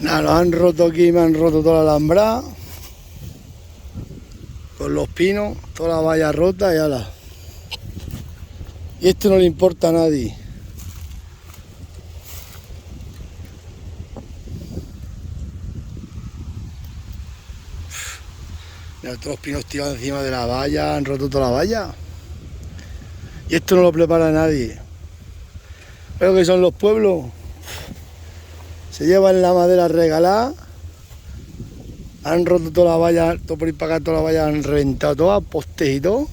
Nada, nos han roto aquí, me han roto toda la alambrada. Con los pinos, toda la valla rota y ala. Y esto no le importa a nadie. Mira, todos los pinos tirados encima de la valla, han roto toda la valla. Y esto no lo prepara nadie. Pero que son los pueblos. Se llevan la madera regalada. Han roto toda la valla, todo por ir para acá, toda la valla han reventado todas, postes y todo.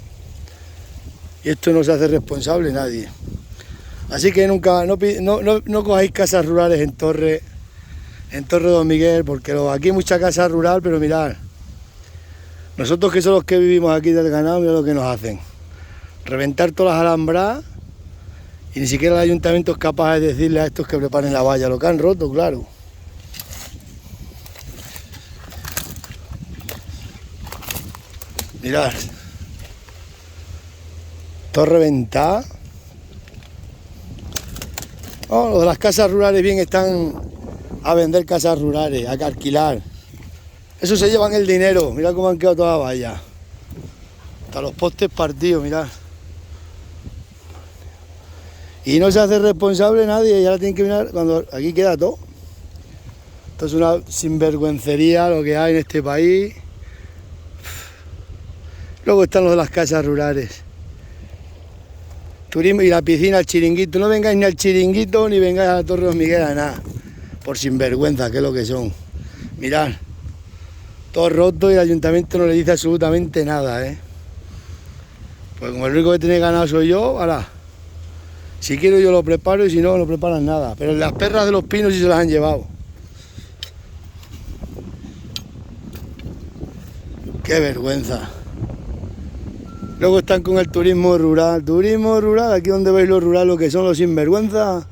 Y esto no se hace responsable nadie. Así que nunca, no cojáis casas rurales en Torre Don Miguel, porque aquí hay mucha casa rural, pero mirad, nosotros que somos los que vivimos aquí del ganado, mirad lo que nos hacen. Reventar todas las alambradas y ni siquiera el ayuntamiento es capaz de decirle a estos que preparen la valla, lo que han roto, claro. Mirad, todo reventado. Oh, los de las casas rurales bien están a vender casas rurales, a alquilar. Eso se llevan el dinero, mirad cómo han quedado toda la valla. Hasta los postes partidos, mirad. Y no se hace responsable nadie, y ahora tienen que mirar cuando aquí queda todo. Esto es una sinvergüencería lo que hay en este país. Luego están los de las casas rurales. Turismo y la piscina, el chiringuito. No vengáis ni al chiringuito ni vengáis a la Torre Don Miguel a nada. Por sinvergüenza, que es lo que son. Mirad, todo roto y el ayuntamiento no le dice absolutamente nada, ¿eh? Pues como el único que tiene ganado soy yo, ahora, si quiero yo lo preparo y si no, no preparan nada. Pero las perras de los pinos sí se las han llevado. ¡Qué vergüenza! Luego están con el turismo rural. Turismo rural, aquí donde veis lo rural, lo que son los sinvergüenzas.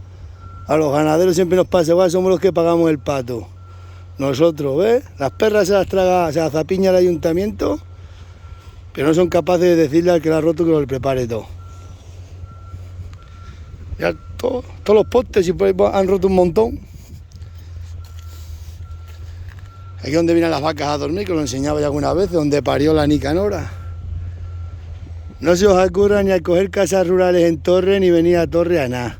A los ganaderos siempre nos pasa igual, somos los que pagamos el pato. Nosotros, ¿ves? Las perras se las traga, se las zapiña el ayuntamiento, pero no son capaces de decirle al que la ha roto que lo prepare todo. Ya todos los postes y por ahí han roto un montón. Aquí donde vienen las vacas a dormir, que lo enseñaba ya alguna vez, donde parió la Nicanora. No se os ocurra ni a coger casas rurales en Torre, ni venir a Torre a nada.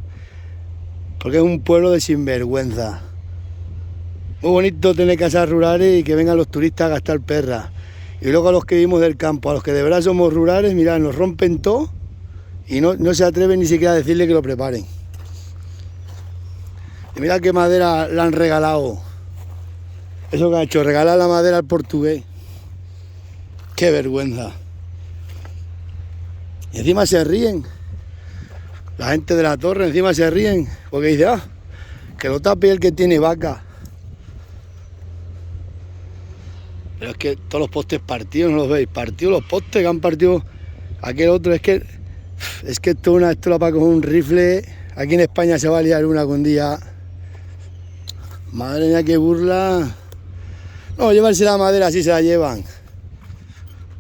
Porque es un pueblo de sinvergüenza. Muy bonito tener casas rurales y que vengan los turistas a gastar perras. Y luego a los que vivimos del campo, a los que de verdad somos rurales, mirad, nos rompen todo y no se atreven ni siquiera a decirle que lo preparen. Y mirad qué madera la han regalado. Eso que ha hecho, regalar la madera al portugués. Qué vergüenza. Y encima se ríen. La gente de la torre encima se ríen. Porque dice, que lo tape el que tiene vaca. Pero es que todos los postes partidos, ¿no los veis? Partidos los postes que han partido. Aquel otro, es que esto lo para coger un rifle. Aquí en España se va a liar una con día. Madre mía, qué burla. No, llevarse la madera así se la llevan.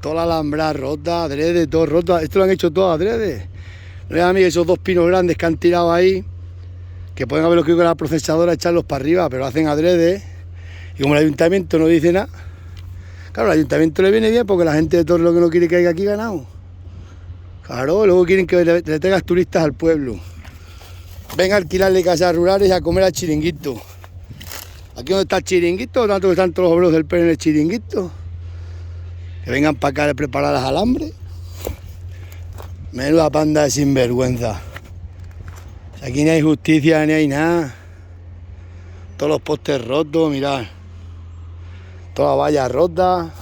Toda la alhambra rota, adrede, todo roto. Esto lo han hecho todo adrede. No vean a mí esos dos pinos grandes que han tirado ahí, que pueden haberlos que con la procesadora echarlos para arriba, pero lo hacen adrede. Y como el ayuntamiento no dice nada, claro, al ayuntamiento le viene bien porque la gente de todo lo que no quiere que haya aquí ganado. Claro, luego quieren que le traigas turistas al pueblo. Ven a alquilarle casas rurales y a comer al chiringuito. Aquí donde está el chiringuito, tanto que están todos los obreros del PER en el chiringuito. Que vengan para acá a preparar las alambres. Menuda panda de sinvergüenza. Aquí ni hay justicia ni hay nada. Todos los postes rotos, mirad. Toda la valla rota.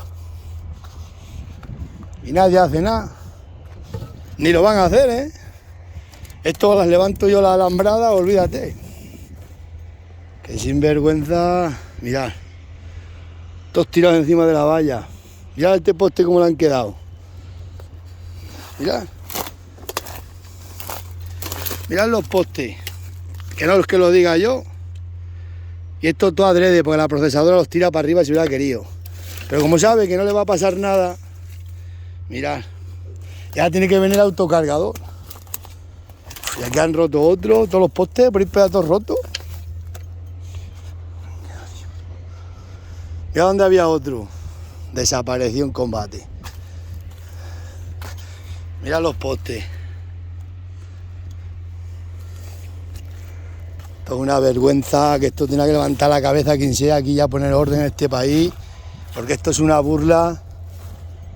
Y nadie hace nada. Ni lo van a hacer, ¿eh? Esto las levanto yo la alambrada, olvídate. Que sinvergüenza. Mirad. Todos tirados encima de la valla. Mirad este poste como le han quedado. Mirad. Mirad los postes. Que no es que lo diga yo. Y esto todo adrede, porque la procesadora los tira para arriba si hubiera querido. Pero como sabe que no le va a pasar nada, mirad. Ya tiene que venir el autocargador. Y aquí han roto otro, todos los postes, por ahí pedazos rotos. Mira dónde había otro. Desapareció en combate. Mira los postes. Esto es una vergüenza, que esto tiene que levantar la cabeza quien sea aquí y a poner orden en este país, porque esto es una burla.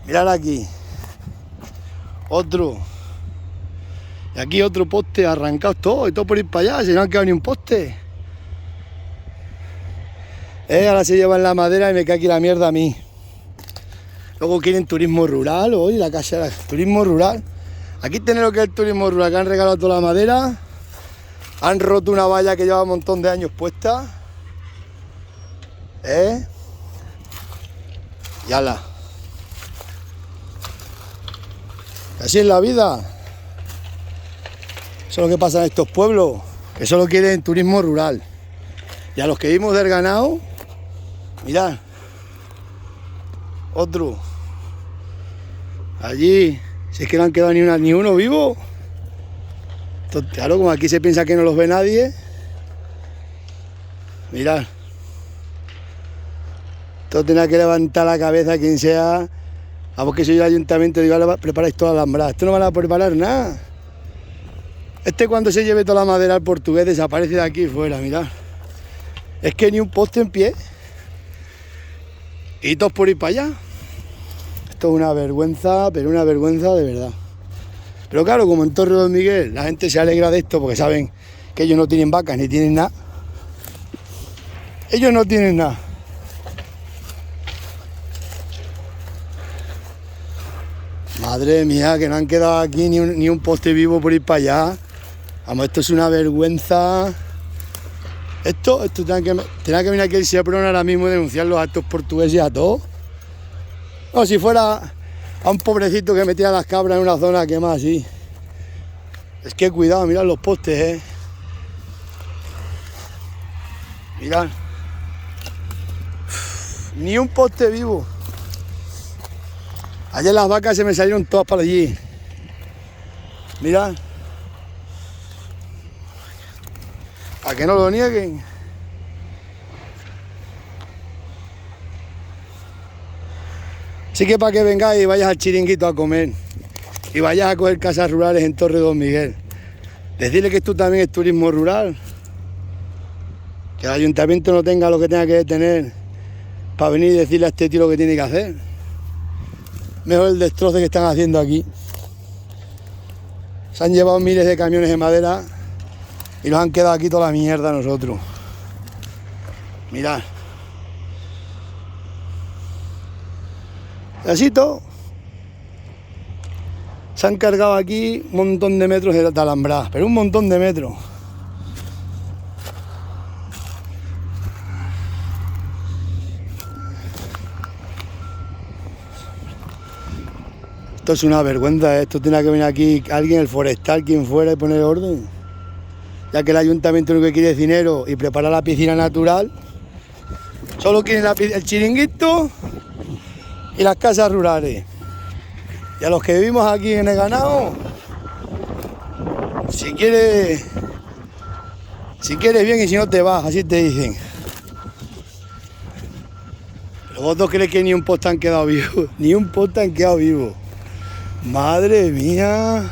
Mirad aquí. Otro. Y aquí otro poste arrancado todo, y todo por ir para allá, si no han quedado ni un poste. Ahora se llevan la madera y me cae aquí la mierda a mí. Luego quieren turismo rural, hoy la casa era turismo rural. Aquí tenéis lo que es el turismo rural, que han regalado toda la madera. Han roto una valla que lleva un montón de años puesta. Y ala. Así es la vida. Eso es lo que pasa en estos pueblos, que solo quieren turismo rural. Y a los que vimos del ganado, mirad. Otro. Allí, si es que no han quedado ni uno vivo. Entonces, claro, como aquí se piensa que no los ve nadie. Mirad. Esto tendrá que levantar la cabeza quien sea. Vamos, que soy el ayuntamiento, digo, preparáis toda la alambrada. Esto no van a preparar nada. Cuando se lleve toda la madera al portugués desaparece de aquí fuera, mirad. Es que ni un poste en pie. Y todos por ir para allá. Esto es una vergüenza, pero una vergüenza de verdad. Pero claro, como en Torre Don Miguel, la gente se alegra de esto porque saben que ellos no tienen vacas ni tienen nada. Ellos no tienen nada. Madre mía, que no han quedado aquí ni un poste vivo por ir para allá. Vamos, esto es una vergüenza. Esto tendrá que venir aquí el Seprona ahora mismo y denunciar los actos portugueses a todos. No, si fuera a un pobrecito que metía las cabras en una zona que más así. Es que cuidado, mirad los postes, Mirad. Ni un poste vivo. Ayer las vacas se me salieron todas para allí. Mirad. Para que no lo nieguen. Así que para que vengáis y vayas al chiringuito a comer y vayas a coger casas rurales en Torre Don Miguel, decirle que esto también es turismo rural, que el ayuntamiento no tenga lo que tenga que tener para venir y decirle a este tío lo que tiene que hacer. Mejor el destrozo que están haciendo aquí. Se han llevado miles de camiones de madera y nos han quedado aquí toda la mierda a nosotros. Mirad. Así todo. Se han cargado aquí un montón de metros de alambrada, pero un montón de metros. Esto es una vergüenza, esto tiene que venir aquí alguien, el forestal, quien fuera, y poner orden. Ya que el ayuntamiento lo que quiere es dinero y preparar la piscina natural. Solo quieren el chiringuito y las casas rurales. Y a los que vivimos aquí en el ganado, si quieres bien y si no te vas, así te dicen. Los otros creen que ni un poste han quedado vivos, ni un poste han quedado vivos. Madre mía.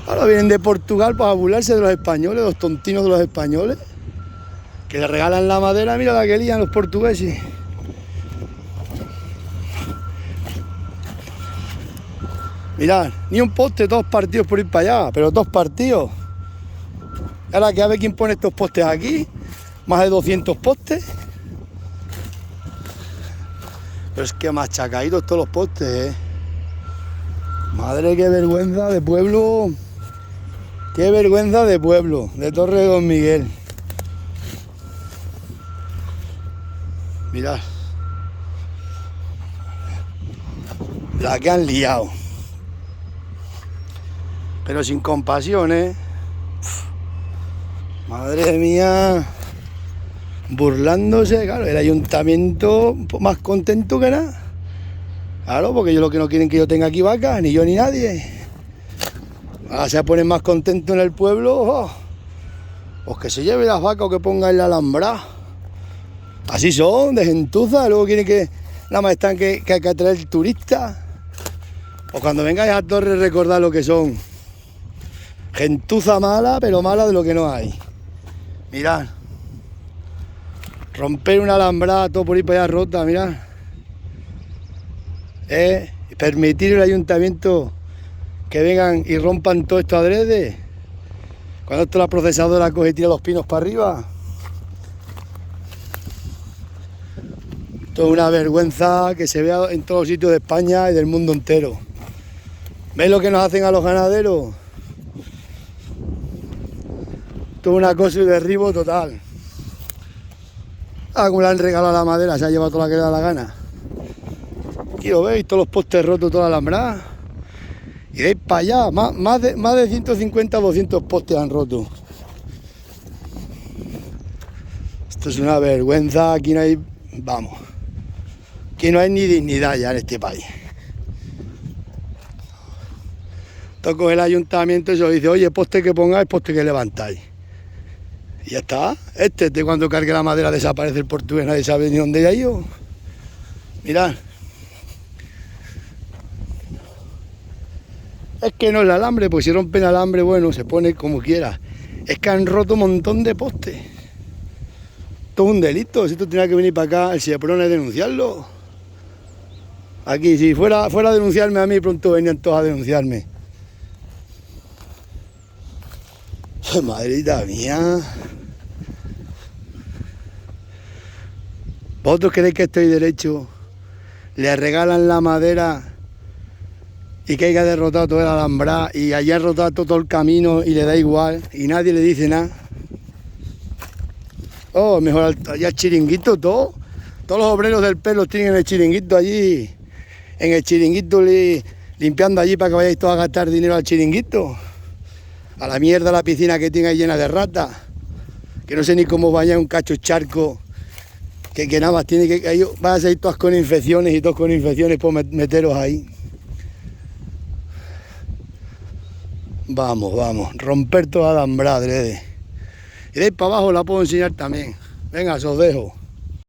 Ahora vienen de Portugal para burlarse de los españoles, los tontinos de los españoles, que le regalan la madera. Mira la que lían los portugueses. Mirad, ni un poste, 2 partidos por ir para allá, pero 2 partidos. Ahora que a ver quién pone estos postes aquí, más de 200 postes. Pero es que machacaditos todos los postes, Madre, qué vergüenza de pueblo. Qué vergüenza de pueblo, de Torre de Don Miguel. Mirad. La que han liado. Pero sin compasión, Madre mía. Burlándose, claro, el ayuntamiento más contento que nada. Claro, porque ellos lo que no quieren que yo tenga aquí vacas, ni yo ni nadie. Ahora se ponen más contentos en el pueblo. Pues que se lleve las vacas o que ponga en la alhambra. Así son, de gentuza. Luego quieren que nada más están que atraer turistas. Pues cuando vengáis a Torres recordad lo que son. Gentuza mala, pero mala de lo que no hay. Mirad. Romper una alambrada, todo por ahí para allá rota, mirad. Permitir al ayuntamiento que vengan y rompan todo esto adrede. Cuando esto la procesadora coge y tira los pinos para arriba. Esto es una vergüenza que se vea en todos los sitios de España y del mundo entero. ¿Veis lo que nos hacen a los ganaderos? Esto es una cosa y derribo total. Como le han regalado la madera, se ha llevado toda la que le da la gana. Aquí lo veis, todos los postes rotos, toda la alambrada. Y veis para allá, más de 150 o 200 postes han roto. Esto es una vergüenza, aquí no hay, vamos, aquí no hay ni dignidad ya en este país. Toco el ayuntamiento y se lo dice, oye, poste que pongáis, poste que levantáis. Y ya está. De cuando cargue la madera desaparece el portugués, nadie sabe ni dónde ha ido. Mirad. Es que no es el alambre, pues si rompen el alambre, bueno, se pone como quiera. Es que han roto un montón de postes. Esto es un delito, si esto tenía que venir para acá, el Seprona a denunciarlo. Aquí, si fuera a denunciarme a mí, pronto venían todos a denunciarme. Madrita mía. ¿Vosotros creéis que estoy derecho? Le regalan la madera y que haya derrotado toda la alambrada y haya derrotado todo el camino y le da igual y nadie le dice nada. Oh, mejor allá chiringuito, todos los obreros del pelo tienen el chiringuito allí, en el chiringuito limpiando allí para que vayáis todos a gastar dinero al chiringuito. A la mierda la piscina que tiene ahí llena de ratas, que no sé ni cómo bañar un cacho charco, que nada más tiene que ahí van a salir todas con infecciones y todos con infecciones por meteros ahí. Vamos, romper toda la alambrada, adrede. Y de ahí para abajo la puedo enseñar también. Venga, os dejo.